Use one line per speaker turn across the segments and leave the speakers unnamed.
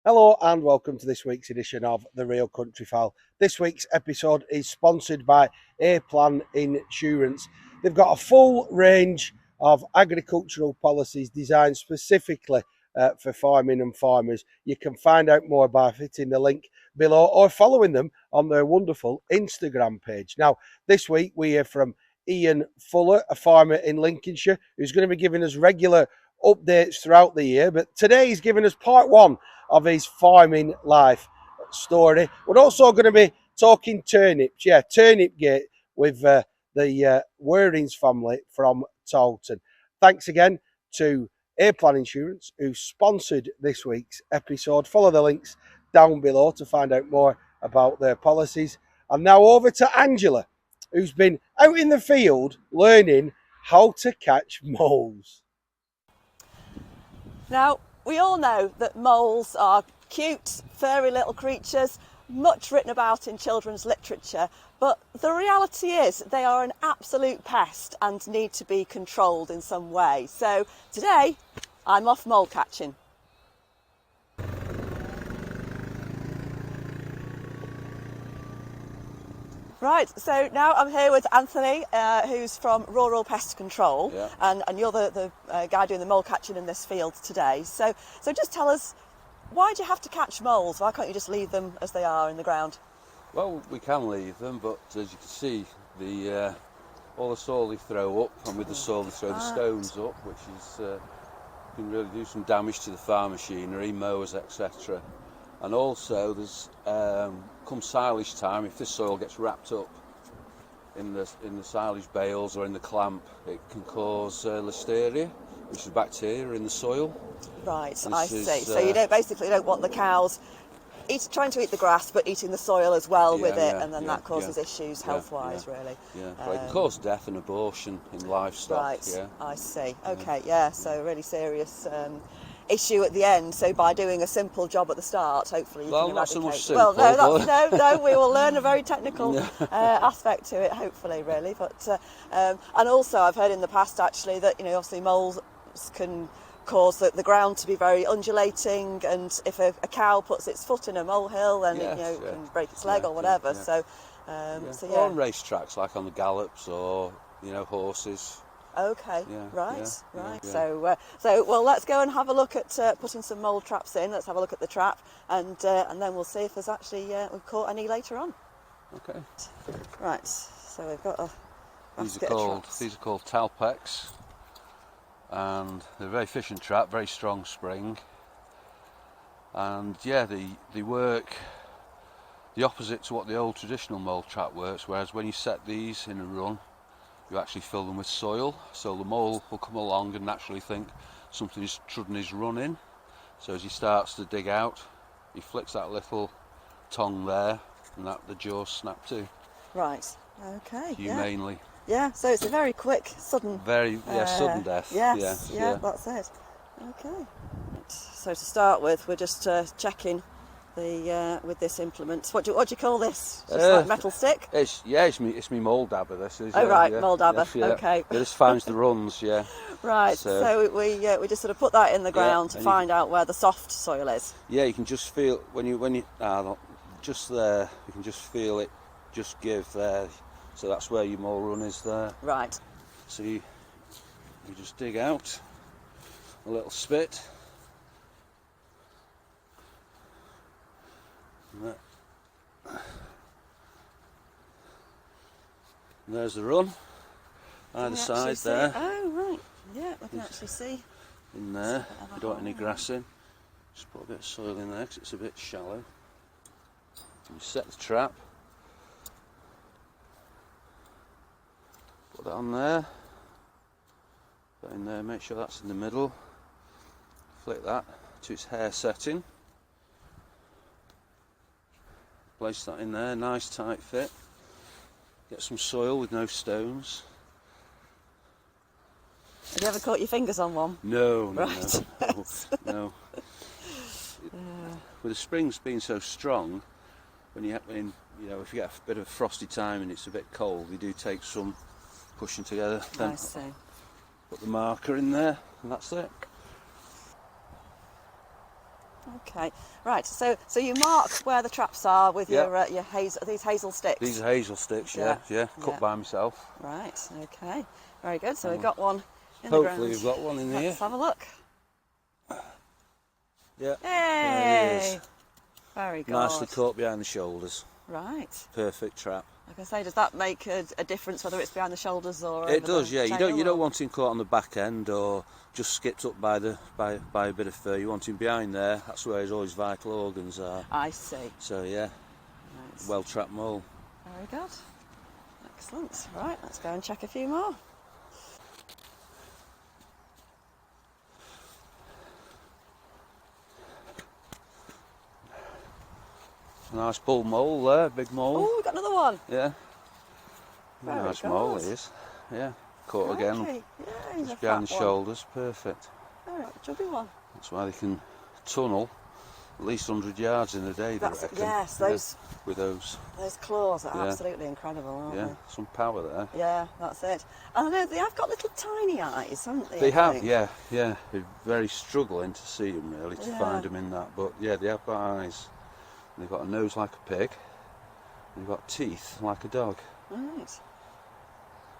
Hello and welcome to this week's edition of The Real Country File. This week's episode is sponsored by A-Plan Insurance. They've got a full range of agricultural policies designed specifically for farming and farmers. You can find out more by hitting the link below or following them on their wonderful Instagram page. Now, this week we hear from Ian Fuller, a farmer in Lincolnshire, who's going to be giving us regular updates throughout the year, but today he's giving us part one of his farming life story. We're also going to be talking turnips, turnip gate with the Wareing family from Taunton. Thanks again to A-Plan Insurance, who sponsored this week's episode. Follow the links down below to find out more about their policies. And now over to Angela, who's been out in the field learning how to catch moles.
Now, we all know that moles are cute, furry little creatures, much written about in children's literature, but the reality is they are an absolute pest and need to be controlled in some way. So today, I'm off mole catching. Right, so now I'm here with Anthony, who's from Rural Pest Control, and you're the guy doing the mole catching in this field today. So just tell us, why do you have to catch moles? Why can't you just leave them as they are in the ground?
Well, we can leave them, but as you can see, all the soil they throw up, and with the soil they throw the stones up, which is can really do some damage to the farm machinery, mowers, etc. And also, there's come silage time, if this soil gets wrapped up in the silage bales or in the clamp, it can cause listeria, which is bacteria in the soil.
Right, I see. So you don't want the cows trying to eat the grass, but eating the soil as well with it, and then that causes issues health-wise, really.
Yeah, it can cause death and abortion in livestock.
Right, I see. Okay, so a really serious issue at the end. So by doing a simple job at the start, hopefully you can eradicate.
Not so much simple.
No, we will learn a very technical aspect to it, hopefully, really. But and also I've heard in the past actually that obviously moles can cause the ground to be very undulating, and if a cow puts its foot in a molehill, then it can break its leg or whatever. So
or on race tracks, like on the gallops, or horses.
Okay, right. So well, let's go and have a look at putting some mole traps in. Let's have a look at the trap, and then we'll see if there's actually we've caught any later on.
Okay.
Right. So we've got a basket of traps.
These are called Talpex, and they're a very efficient trap, very strong spring, and they work the opposite to what the old traditional mole trap works. Whereas when you set these in a run, you actually fill them with soil, so the mole will come along and naturally think something is trodding his run in. So as he starts to dig out, he flicks that little tongue there, and the jaws snap to.
Right. Okay.
Humanely.
Yeah. So it's a very quick, sudden.
Sudden death.
Yes. Yeah. That's it. Okay. So to start with, we're just checking with this implement. What do you call this? Just like metal stick?
It's me mole dabber. This is.
Mole dabber. Okay.
It just finds the runs.
Right. So we just sort of put that in the ground to find out where the soft soil is. Yeah,
you can just feel when you just there. You can just feel it. Just give there. So that's where your mole run is there.
Right.
So you just dig out a little spit. And there's the run, either side there.
Oh, right. Yeah, we can actually see.
In there, you don't want any grass in. Just put a bit of soil in there because it's a bit shallow. You set the trap. Put that on there. Put in there, make sure that's in the middle. Flick that to its hair setting. Place that in there, nice tight fit. Get some soil with no stones.
Have you ever caught your fingers on one?
No.
No.
With the springs being so strong, if you get a bit of a frosty time and it's a bit cold, they do take some pushing together. Then
I see.
Put the marker in there, and that's it.
Okay, right. So you mark where the traps are with your these hazel sticks.
These are hazel sticks, yeah, cut by myself.
Right. Okay. Very good. So we've got one in the ground.
Hopefully we've got one in here.
Let's have a look.
Yeah.
Hey.
There it is.
Very good.
Nicely caught behind the shoulders.
Right.
Perfect trap.
Like I say, does that make a difference whether it's behind the shoulders or?
It does, yeah. You don't
or...
want him caught on the back end or just skipped up by a bit of fur. You want him behind there. That's where all his vital organs are.
I see.
So yeah,
Right.
well trapped mole.
Very good. Excellent. Right, let's go and check a few more.
Nice bull mole there, big mole.
Oh, we've got another one.
Yeah.
Very
Nice
good.
mole he is. Yeah. Caught again.
Yeah, he's
Just
a
behind the
fat one.
shoulders. Perfect.
All right, chubby one.
That's why they can tunnel at least 100 yards in a day, they reckon.
Yes,
Yeah,
those
with those.
claws are absolutely incredible, aren't
Yeah, some power there.
they? Yeah, that's it. And I know they have got little tiny eyes, haven't they?
They
I
have,
think?
yeah. They're very struggling to see them really, to
Yeah.
find them in that. But yeah, they have got eyes. They've got a nose like a pig. They've got teeth like a dog.
Right.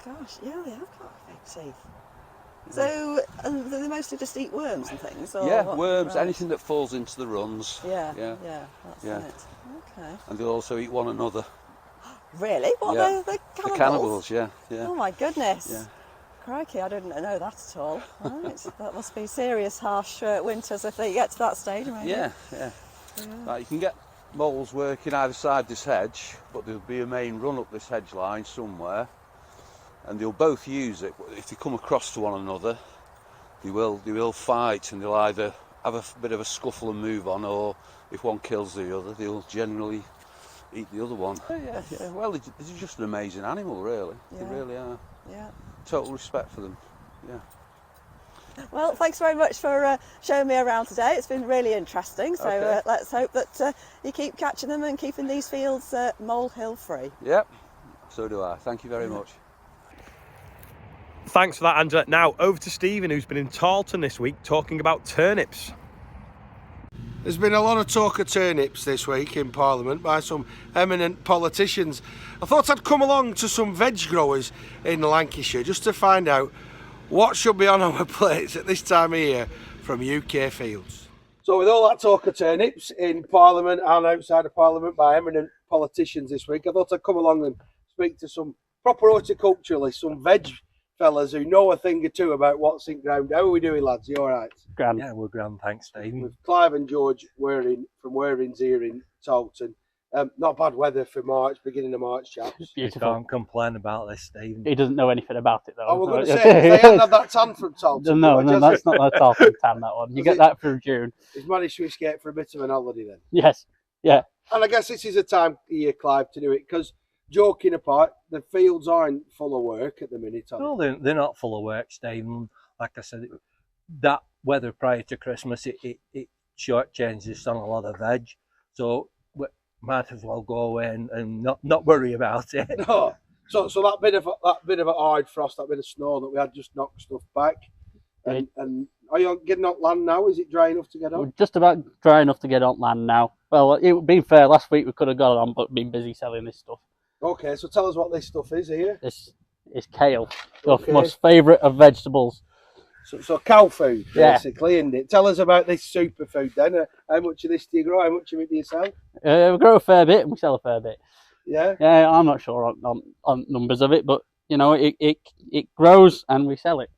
Gosh, yeah, they have got big teeth. So, they mostly just eat worms and things? Or
Yeah,
what?
worms,
Right.
anything that falls into the runs.
Yeah,
Yeah.
that's
Yeah.
it. Okay.
And they'll also eat one another.
Really? What,
Yeah.
they're cannibals?
The cannibals, yeah.
Oh my goodness.
Yeah.
Crikey, I didn't know that at all. Right. That must be serious, harsh winters if they get to that stage, maybe.
Yeah. Right, you can get moles working either side this hedge, but there'll be a main run up this hedge line somewhere, and they'll both use it. But if they come across to one another, they will fight, and they'll either have a bit of a scuffle and move on, or if one kills the other, they'll generally eat the other one. Yeah. Well, they're just an amazing animal, really. They really are.
Yeah.
Total respect for them. Yeah.
Well, thanks very much for showing me around today. It's been really interesting. So
Okay.
let's hope that you keep catching them and keeping these fields molehill free.
Yep. So do I. Thank you very much.
Thanks for that, Angela. Now over to Stephen, who's been in Tarleton this week talking about turnips. There's been a lot of talk of turnips this week in Parliament by some eminent politicians. I thought I'd come along to some veg growers in Lancashire just to find out what should be on our plates at this time of year from UK fields. So with all that talk of turnips in Parliament and outside of Parliament by eminent politicians this week, I thought I'd come along and speak to some proper horticulturalists, some veg fellas who know a thing or two about what's in ground. How are we doing, lads? You all right?
Grand. Yeah, we're grand, thanks, Stephen.
With Clive and George Wareing from Wareing's here in Tarleton. Not bad weather for March, beginning of March, chaps.
Beautiful. You can't complain about this, Stephen.
He doesn't know anything about it, though.
I was going to say, they haven't had that tan from Tarleton.
No, that's not a Tarleton tan, that one. You get that through June.
He's managed to escape for a bit of an holiday then.
Yes, yeah.
And I guess this is a time of year, Clive, to do it, because joking apart, the fields aren't full of work at the minute, are they?
No, they're not full of work, Stephen. Like I said, that weather prior to Christmas, it shortchanges on a lot of veg. So we might as well go away and not worry about it.
No. So that bit of a hard frost, that bit of snow that we had just knocked stuff back. And are you getting on land now? Is it dry enough to get on?
We're just about dry enough to get on land now. Well, being fair, last week we could have got on, but been busy selling this stuff.
Okay, so tell us what this stuff is here.
This is kale, your most favourite of vegetables.
So cow food, basically, isn't it? Tell us about this superfood then. How much of this do you grow? How much of it do you sell?
We grow a fair bit and we sell a fair bit.
Yeah?
Yeah, I'm not sure on numbers of it, but, you know, it grows and we sell it.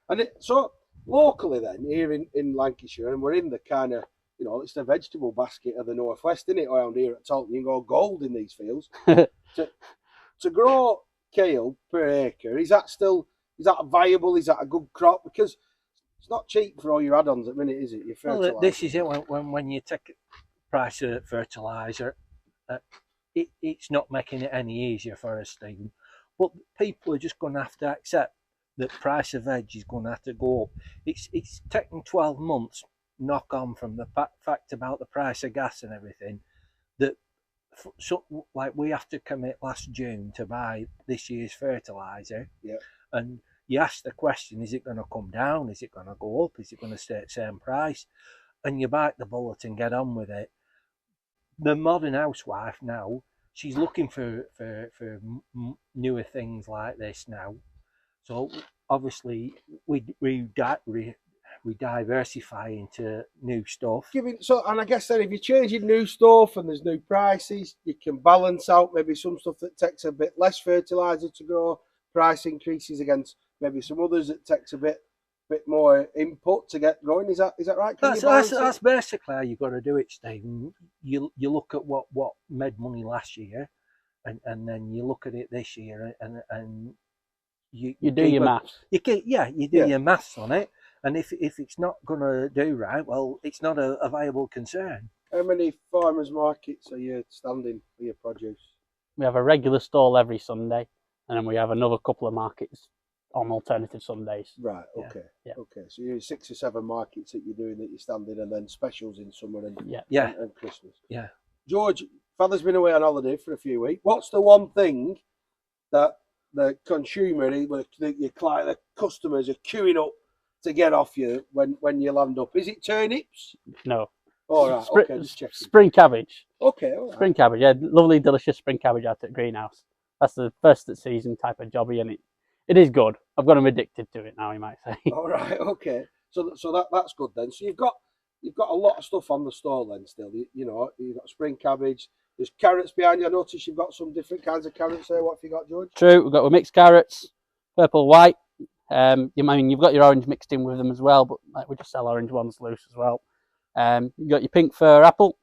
And so, locally then, here in Lancashire, and we're in the kind of, you know, it's the vegetable basket of the northwest, isn't it? Around here at Tarleton, you can go gold in these fields. to grow kale per acre, is that viable? Is that a good crop? Because it's not cheap for all your add-ons at the minute, is it? Your fertiliser.
Well, this is it. When you take the price of fertiliser, it's not making it any easier for us, Stephen. But people are just going to have to accept that price of veg is going to have to go up. It's taking 12 months knock on from the fact about the price of gas and everything, that so like we have to commit last June to buy this year's fertiliser.
Yeah.
And you ask the question, is it going to come down? Is it going to go up? Is it going to stay at the same price? and you bite the bullet and get on with it. The modern housewife now, she's looking for newer things like this now. So obviously we diversify into new stuff.
And I guess then if you're changing new stuff and there's new prices, you can balance out maybe some stuff that takes a bit less fertiliser to grow, price increases against maybe some others that takes a bit more input to get going. Is that right?
That's basically how you've got to do it, Stephen. You look at what made money last year, and then you look at it this year, and you do
your maths.
You do your maths on it, and if it's not going to do right, well, it's not a viable concern.
How many farmers markets are you standing for your produce?
We have a regular stall every Sunday, and then we have another couple of markets on alternative Sundays.
Right, okay.
Yeah.
Okay, so you're 6 or 7 markets that you're doing that you're standing, and then specials in summer and Christmas.
Yeah.
George, Father's been away on holiday for a few weeks. What's the one thing that the consumer, the client, the customers are queuing up to get off you when you land up? Is it turnips?
No.
All right, okay, just checking.
Spring cabbage.
Okay, all right.
Spring cabbage, yeah, lovely, delicious spring cabbage out at greenhouse. That's the first at season type of jobby, and it is good. I've got them addicted to it now, you might say.
All right, okay. So that's good then. So you've got a lot of stuff on the stall then still. You've got spring cabbage. There's carrots behind you. I notice you've got some different kinds of carrots there. What have you got, George?
True, we've got mixed carrots, purple, white. You've got your orange mixed in with them as well, but we just sell orange ones loose as well. You've got your pink fir apple,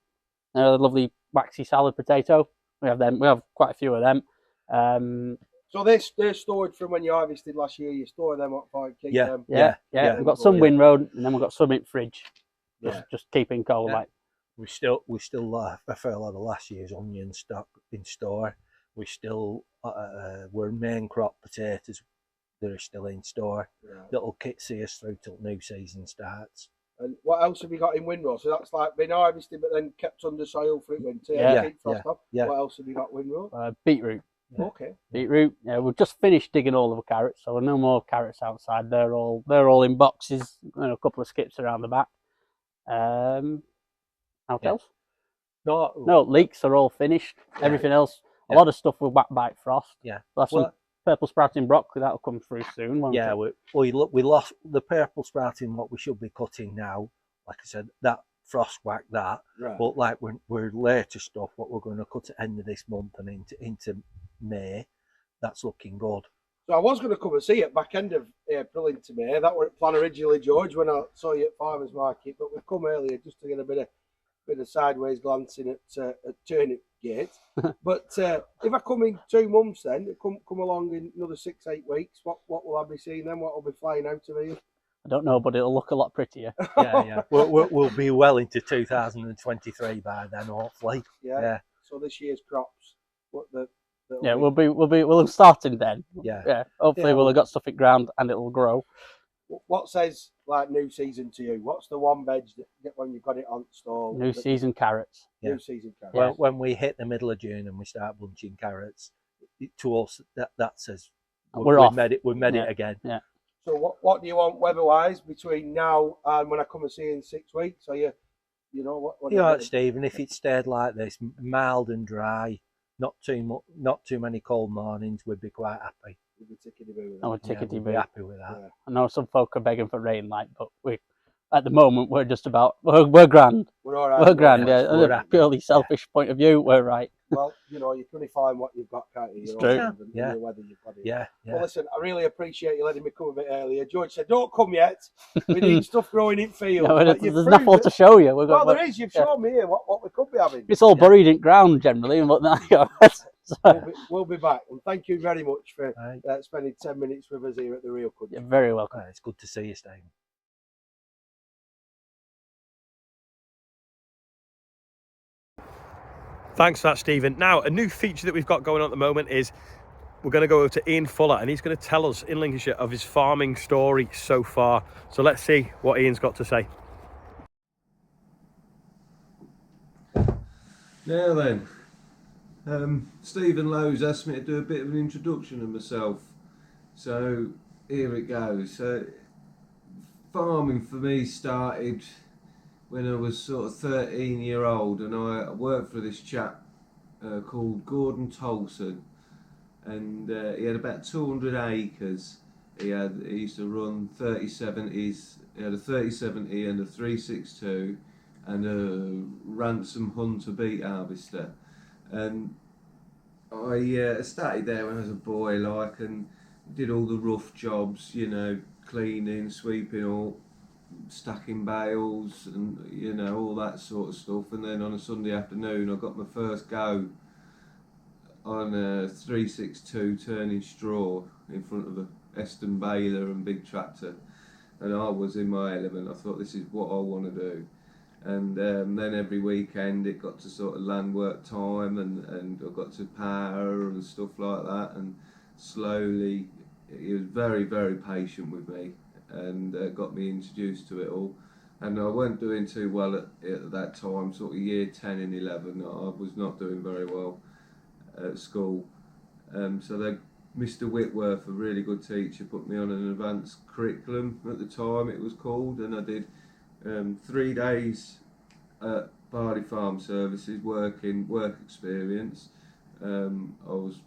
a lovely waxy salad potato. We have them. We have quite a few of them.
So they're stored from when you harvested last year. You store them up for keep them.
Yeah. We've got some windrow, and then we've got some in fridge. Just keeping cold.
Yeah.
Like
We still a fair lot of last year's onion stock in store. We still we're main crop potatoes that are still in store.
Right.
That'll see us through till new season starts.
And what else have you got in windrow? So that's like been harvested but then kept under soil for winter. Keep frost off.
Yeah.
What else have you got windrow?
Beetroot.
Yeah. Okay.
Beetroot. Yeah, we've just finished digging all of the carrots, so no more carrots outside. They're all in boxes. A couple of skips around the back. What else? No, leeks are all finished.
Yeah.
Everything else, a lot of stuff will bite frost.
Yeah.
We'll have some purple sprouting broccoli that'll come through soon. Won't it?
We lost the purple sprouting. What we should be cutting now, like I said, that frost whack that.
Right.
But like we're later stuff, what we're going to cut at the end of this month and into May, that's looking good.
So I was going to come and see it back end of April into May. That were the plan originally, George, when I saw you at Farmers Market. But we've come earlier just to get a bit of sideways glancing at Turnip Gate. But if I come in 2 months, then come along in another 6-8 weeks, what will I be seeing then? What will be flying out of here?
I don't know, but it'll look a lot prettier.
Yeah. We'll be well into 2023 by then, hopefully.
Yeah. So this year's crops,
we'll have started then. Yeah. Hopefully we'll have got stuff in ground and it'll grow.
What says like new season to you? What's the one veg that when you've got it on stall?
New season carrots.
New season carrots.
Well, when we hit the middle of June and we start bunching carrots, to us that says
we've
made it again.
Yeah.
So what do you want weather-wise between now and when I come and see you in 6 weeks? Are what
you know, Stephen, if it stayed like this, mild and dry, not too many cold mornings, we'd be quite happy.
We'd be tickety-boo with that.
I would tickety-boo.
We'd be happy with that.
Yeah.
I know some folk are begging for rain, but at the moment we're just about we're grand.
We're all right.
We're grand.
Yeah,
On a purely selfish point of view, we're right.
Well, you can only find what you've got, can't you?
It's true.
The weather you've got it.
Yeah.
Well, listen, I really appreciate you letting me come a bit earlier. George said, "Don't come yet. We need stuff growing in field."
No, there's nothing to show you.
There is. You've shown me here what we could be having.
It's all buried in ground generally, and whatnot.
We'll be back, and thank you very much for spending 10 minutes with us here at the Real Country.
You're very welcome.
It's good to see you, Stephen.
Thanks for that, Stephen. Now, a new feature that we've got going on at the moment is we're going to go over to Ian Fuller, and he's going to tell us in Lancashire of his farming story so far. So let's see what Ian's got to say.
Now then, Stephen Lowe's asked me to do a bit of an introduction of myself. So here it goes. Farming for me started when I was sort of 13-year-old, and I worked for this chap called Gordon Tolson, and he had about 200 acres. He used to run 3070s. He had a 3070 and a 362 and a Ransom Hunter beet harvester. And I started there when I was a boy, like, and did all the rough jobs, you know, cleaning, sweeping up, stacking bales, and you know, all that sort of stuff. And then on a Sunday afternoon, I got my first go on a 362 turning straw in front of a Eston baler and big tractor, and I was in my element. I thought, this is what I want to do. And then every weekend it got to sort of land work time, and I got to power and stuff like that, and slowly he was very, very patient with me, and got me introduced to it all. And I weren't doing too well at that time, sort of year 10 and 11. I was not doing very well at school. So Mr. Whitworth, a really good teacher, put me on an advanced curriculum at the time it was called, and I did 3 days at Barley Farm Services work experience. I was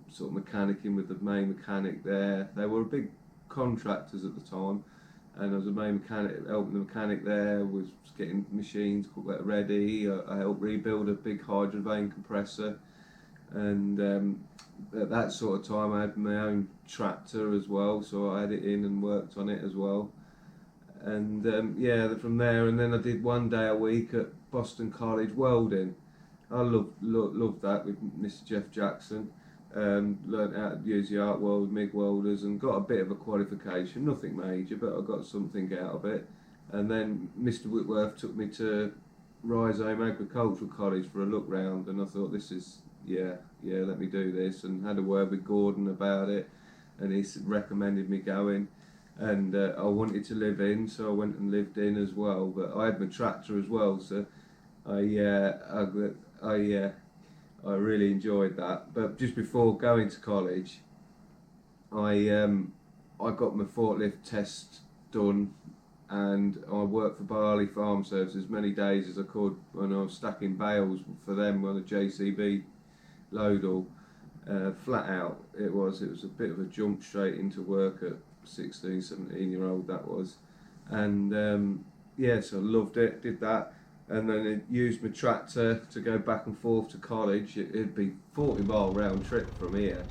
sort of mechanicking with the main mechanic there. They were big contractors at the time, and I was a main mechanic, helping the mechanic there, was getting machines ready. I helped rebuild a big hydro vane compressor, and at that sort of time I had my own tractor as well, so I had it in and worked on it as well. And yeah, from there, and then I did 1 day a week at Boston College welding. I loved that with Mr. Jeff Jackson. Learned how to use the arc weld with MIG welders and got a bit of a qualification, nothing major, but I got something out of it. And then Mr. Whitworth took me to Rhizome Agricultural College for a look round, and I thought, this is, yeah, let me do this, and had a word with Gordon about it, and he recommended me going. And I wanted to live in, so I went and lived in as well. But I had my tractor as well, so I really enjoyed that. But just before going to college, I got my forklift test done, and I worked for Barley Farm Services as many days as I could when I was stacking bales for them on a JCB load all. Flat out, it was a bit of a jump straight into work at 16, 17-year-old that was, and yeah, so I loved it, did that, and then I used my tractor to go back and forth to college. It'd be 40-mile round trip from here,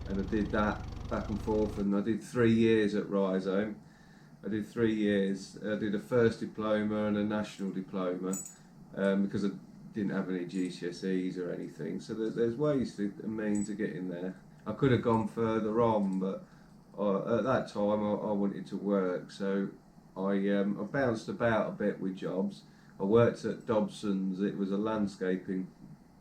and I did that back and forth, and I did 3 years at Rhizome. I did 3 years. I did a first diploma and a national diploma, because I didn't have any GCSEs or anything, so there's ways and means of getting there. I could have gone further on, but at that time I wanted to work, so I bounced about a bit with jobs. I worked at Dobson's. It was a landscaping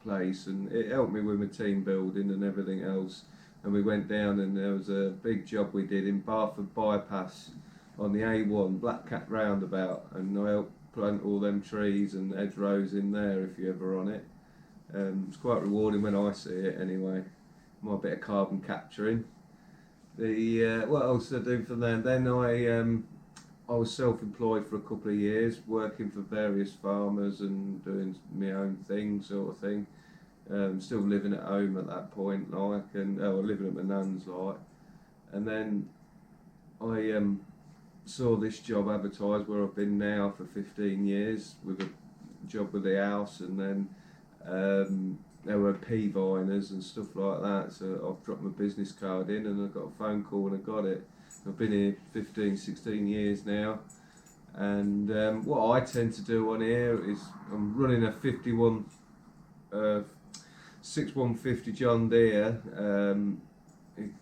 place, and it helped me with my team building and everything else. And we went down, and there was a big job we did in Barford Bypass on the A1 Black Cat roundabout, and I helped plant all them trees and hedgerows in there if you're ever on it. It's quite rewarding when I see it anyway. My bit of carbon capturing. What else did I do from there? Then I was self-employed for a couple of years, working for various farmers and doing my own thing, sort of thing. Still living at home at that point, like, and living at my nan's, like. And then I saw this job advertised where I've been now for 15 years with a job with the house, and then there were pea viners and stuff like that, so I've dropped my business card in and I got a phone call and I got it. I've been here 15, 16 years now, and what I tend to do on here is I'm running a 6150 John Deere,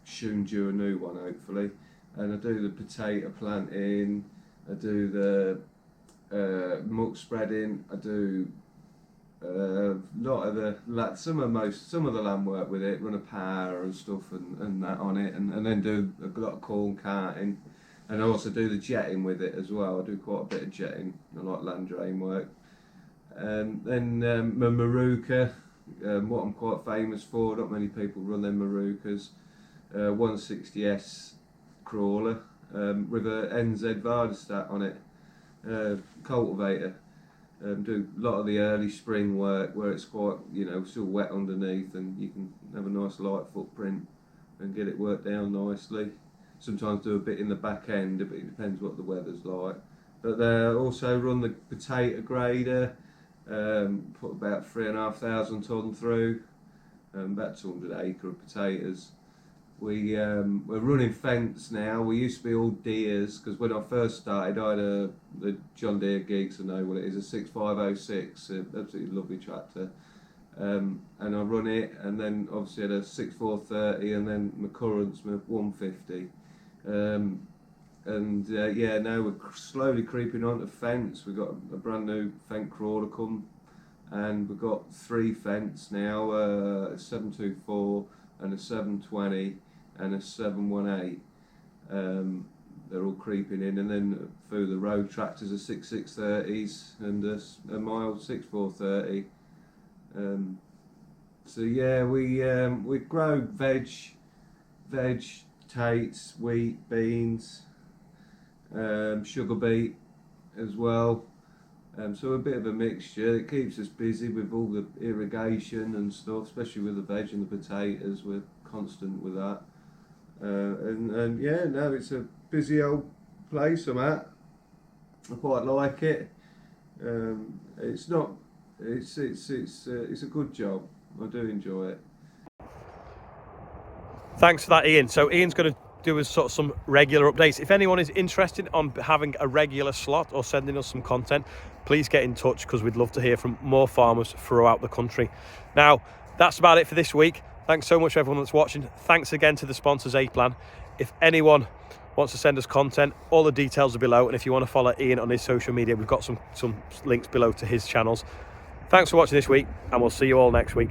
soon due a new one hopefully, and I do the potato planting, I do the muck spreading, I do lot of some of the land work with it, run a power and stuff and that on it, and then do a lot of corn carting, and I also do the jetting with it as well. I do quite a bit of jetting. I like land drain work. And then my Maruka, what I'm quite famous for, not many people run them Marukas, 160S crawler with a NZ Vardestat on it, cultivator. do a lot of the early spring work where it's quite, still wet underneath, and you can have a nice light footprint and get it worked down nicely. Sometimes do a bit in the back end, but it depends what the weather's like. But also run the potato grader, put about 3,500 tonne through, about 200 acre of potatoes. We're running fence now. We used to be all Deeres, because when I first started I had the John Deere Gigs, I know what it is, a 6506, absolutely lovely tractor. And I run it, and then obviously had a 6430, and then my current's my 150. Now we're slowly creeping onto fence. We've got a brand new fence crawler come, and we've got 3 fence now, a 724 and a 720 and a 718. They're all creeping in, and then through the road tractors are 6630s and a mild 6430. We grow veg, tates, wheat, beans, sugar beet as well. So a bit of a mixture. It keeps us busy with all the irrigation and stuff, especially with the veg and the potatoes. We're constant with that. It's a busy old place I'm at. I quite like it. It's a good job. I do enjoy it.
Thanks for that, Ian. So Ian's going to do us sort of some regular updates. If anyone is interested on having a regular slot or sending us some content, please get in touch, because we'd love to hear from more farmers throughout the country. Now, that's about it for this week. Thanks so much for everyone that's watching. Thanks again to the sponsors, A-Plan. If anyone wants to send us content, all the details are below, and if you want to follow Ian on his social media, we've got some links below to his channels. Thanks for watching this week, and we'll see you all next week.